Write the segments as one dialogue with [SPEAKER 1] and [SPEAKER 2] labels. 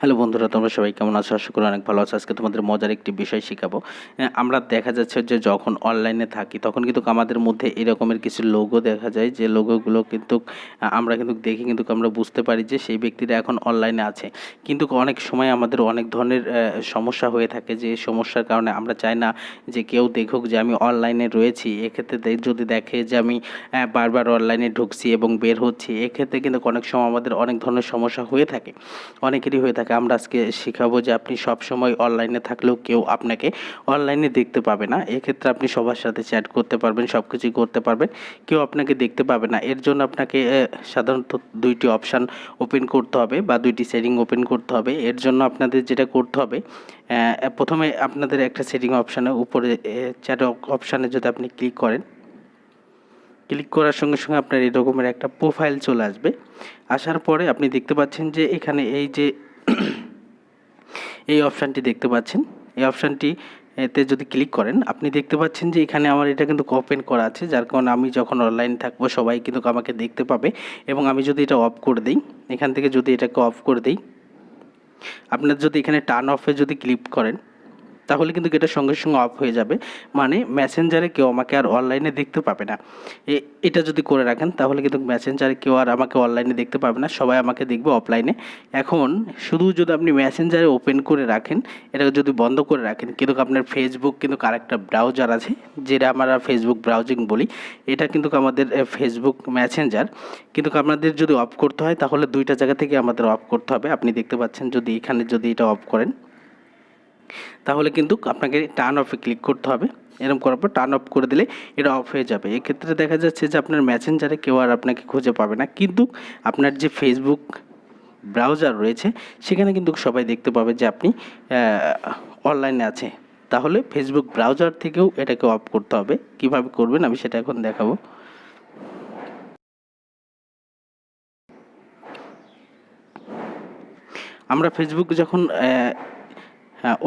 [SPEAKER 1] Hello বন্ধুরা, তোমরা সবাই কেমন আছো? আশা করি অনেক ভালো আছো। আজকে তোমাদের মজার একটি বিষয় শেখাবো। আমরা দেখা যাচ্ছে যে যখন অনলাইনে থাকি তখন কিন্তু আমাদের মধ্যে এরকমের কিছু লোগো দেখা যায়, যে লোগোগুলো কিন্তু আমরা কিন্তু দেখে কিন্তু আমরা বুঝতে পারি যে সেই ব্যক্তিরা এখন অনলাইনে আছে। কিন্তু অনেক সময় আমাদের অনেক ধরনের সমস্যা হয়ে থাকে, যে সমস্যার কারণে আমরা চাই না যে কেউ দেখুক যে আমি অনলাইনে রয়েছি। এক্ষেত্রে যদি দেখে যে আমি বারবার অনলাইনে ঢুকছি এবং বের হচ্ছি, এক্ষেত্রে কিন্তু অনেক সময় আমাদের অনেক ধরনের সমস্যা হয়ে থাকে, অনেকেরই হয়ে থাকে। আমরা আজকে শেখাবো যে আপনি সব সময় অনলাইনে থাকলেও কেউ আপনাকে অনলাইনে দেখতে পাবে না। এক্ষেত্রে আপনি সবার সাথে চ্যাট করতে পারবেন, সব কিছুই করতে পারবেন, কেউ আপনাকে দেখতে পাবে না। এর জন্য আপনাকে সাধারণত দুইটি অপশান ওপেন করতে হবে বা দুইটি সেটিং ওপেন করতে হবে। এর জন্য আপনাদের যেটা করতে হবে, প্রথমে আপনাদের একটা সেটিং অপশানে উপরে চ্যাট অপশানে যদি আপনি ক্লিক করেন, ক্লিক করার সঙ্গে সঙ্গে আপনার এরকমের একটা প্রোফাইল চলে আসবে। আসার পরে আপনি দেখতে পাচ্ছেন যে এখানে এই যে এই অপশানটি দেখতে পাচ্ছেন, এই অপশানটি এতে যদি ক্লিক করেন আপনি দেখতে পাচ্ছেন যে এখানে আমার এটা কিন্তু ওপেন করা আছে, যার কারণে আমি যখন অনলাইন থাকবো সবাই কিন্তু আমাকে দেখতে পাবে। এবং আমি যদি এটা অফ করে দিই, এখান থেকে যদি এটাকে অফ করে দিই, আপনার যদি এখানে টার্ন অফে যদি ক্লিক করেন তাহলে কিন্তু এটা সঙ্গে সঙ্গে অফ হয়ে যাবে। মানে মেসেঞ্জারে কেউ আমাকে আর অনলাইনে দেখতে পাবে না। এটা যদি করে রাখেন তাহলে কিন্তু মেসেঞ্জারে কেউ আর আমাকে অনলাইনে দেখতে পাবে না, সবাই আমাকে দেখবে অফলাইনে। এখন শুধু যদি আপনি মেসেঞ্জারে ওপেন করে রাখেন, এটা যদি বন্ধ করে রাখেন, কিন্তু আপনার ফেসবুক কিন্তু আরেকটা ব্রাউজার আছে, যেটা আমরা ফেসবুক ব্রাউজিং বলি, এটা কিন্তু আমাদের ফেসবুক মেসেঞ্জার। কিন্তু আপনাদের যদি অফ করতে হয় তাহলে দুইটা জায়গা থেকে আমাদের অফ করতে হবে। আপনি দেখতে পাচ্ছেন যদি এখানে যদি এটা অফ করেন তাহলে কিন্তু আপনাকে টার্ন অফে ক্লিক করতে হবে। এরকম করার পর টার্ন অফ করে দিলে এটা অফ হয়ে যাবে। এক্ষেত্রে দেখা যাচ্ছে যে আপনার মেসেঞ্জারে কেউ আর আপনাকে খুঁজে পাবে না, কিন্তু আপনার যে ফেসবুক ব্রাউজার রয়েছে সেখানে কিন্তু সবাই দেখতে পাবে যে আপনি অনলাইনে আছে। তাহলে ফেসবুক ব্রাউজার থেকেও এটাকে অফ করতে হবে। কিভাবে করবেন আমি সেটা এখন দেখাবো। আমরা ফেসবুক যখন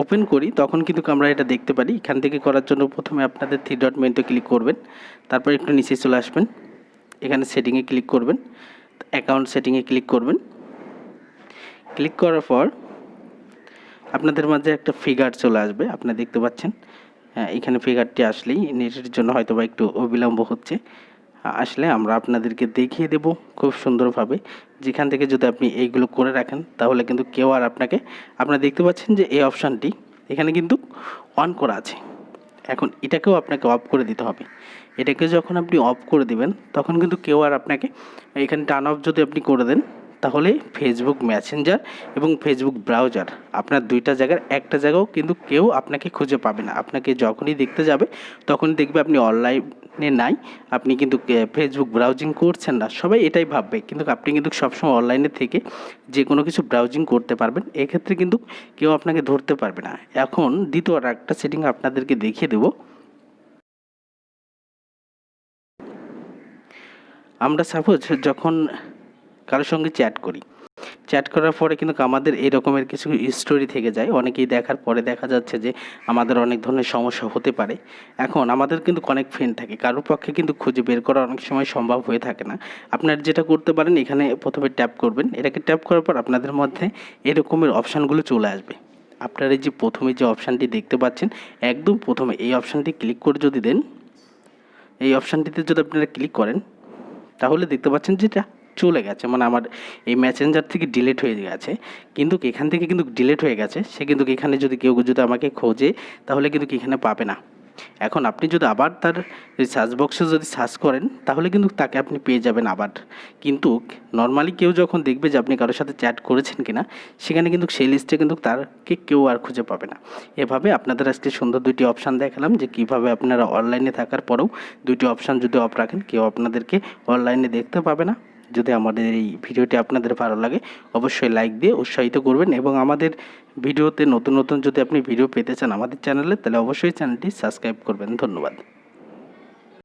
[SPEAKER 1] ওপেন করি তখন কিন্তু আমরা এটা দেখতে পারি। এখান থেকে করার জন্য প্রথমে আপনাদের থ্রি ডট মেনুতে ক্লিক করবেন, তারপর একটু নিচে চলে আসবেন, এখানে সেটিংয়ে ক্লিক করবেন, অ্যাকাউন্ট সেটিংয়ে ক্লিক করবেন। ক্লিক করার পর আপনাদের মাঝে একটা ফিগার চলে আসবে, আপনারা দেখতে পাচ্ছেন। এখানে ফিগারটি আসলেই নেটের জন্য হয়তো বা একটু বিলম্ব হচ্ছে, আসলে আমরা আপনাদেরকে দেখিয়ে দেব খুব সুন্দরভাবে। যেখান থেকে যদি আপনি এইগুলো করে রাখেন তাহলে কিন্তু কেউ আর আপনারা দেখতে পাচ্ছেন যে এই অপশানটি এখানে কিন্তু অন করা আছে। এখন এটাকেও আপনাকে অফ করে দিতে হবে। এটাকে যখন আপনি অফ করে দিবেন তখন কিন্তু কেউ আর আপনাকে, এখানে টার্ন অফ যদি আপনি করে দেন তাহলে ফেসবুক মেসেঞ্জার এবং ফেসবুক ব্রাউজার আপনার দুইটা জায়গার একটা জায়গাও কিন্তু কেউ আপনাকে খুঁজে পাবে না। আপনাকে যখনই দেখতে যাবে তখনই দেখবে আপনি অনলাইনে নাই, আপনি কিন্তু ফেসবুক ব্রাউজিং করছেন না। সবাই এটাই ভাববে, কিন্তু আপনি কিন্তু সবসময় অনলাইনে থেকে যে কোনো কিছু ব্রাউজিং করতে পারবেন। এক্ষেত্রে কিন্তু কেউ আপনাকে ধরতে পারবে না। এখন দ্বিতীয় আর একটা সেটিং আপনাদেরকে দেখিয়ে দেবো। আমরা সাপোজ যখন কারোর সঙ্গে চ্যাট করি, চ্যাট করার পরে কিন্তু আমাদের এই রকমের কিছু স্টোরি থেকে যায়। অনেকেই দেখার পরে দেখা যাচ্ছে যে আমাদের অনেক ধরনের সমস্যা হতে পারে। এখন আমাদের কিন্তু অনেক ফ্রেন্ড থাকে, কারোর পক্ষে কিন্তু খুঁজে বের করা অনেক সময় সম্ভব হয়ে থাকে না। আপনারা যেটা করতে পারেন, এখানে প্রথমে ট্যাপ করবেন, এটাকে ট্যাপ করার পর আপনাদের মধ্যে এরকমের অপশানগুলো চলে আসবে। আপনারা এই যে প্রথমে যে অপশানটি দেখতে পাচ্ছেন, একদম প্রথমে এই অপশানটি ক্লিক করে যদি দেন, এই অপশানটিতে যদি আপনারা ক্লিক করেন তাহলে দেখতে পাচ্ছেন যে এটা চলে গেছে, মানে আমার এই মেসেঞ্জার থেকে ডিলিট হয়ে গেছে। কিন্তু এখান থেকে কিন্তু ডিলিট হয়ে গেছে, সে কিন্তু এখানে যদি কেউ যদি আমাকে খোঁজে তাহলে কিন্তু এখানে পাবে না। এখন আপনি যদি আবার তার সার্চ বক্সে যদি সার্চ করেন তাহলে কিন্তু তাকে আপনি পেয়ে যাবেন আবার। কিন্তু নর্মালি কেউ যখন দেখবে যে আপনি কারোর সাথে চ্যাট করেছেন কিনা, সেখানে কিন্তু সেই লিস্টে কিন্তু তারকে কেউ আর খুঁজে পাবে না। এভাবে আপনাদের আজকে সুন্দর দুইটি অপশান দেখালাম যে কীভাবে আপনারা অনলাইনে থাকার পরেও দুইটি অপশান যদি অফ রাখেন কেউ আপনাদেরকে অনলাইনে দেখতে পাবে না। যদি আমাদের এই ভিডিওটি আপনাদের ভালো লাগে অবশ্যই লাইক দিয়ে উৎসাহিত করবেন, এবং আমাদের ভিডিওতে নতুন নতুন যদি আপনি ভিডিও পেতে চান আমাদের চ্যানেলে, তাহলে অবশ্যই চ্যানেলটি সাবস্ক্রাইব করবেন। ধন্যবাদ।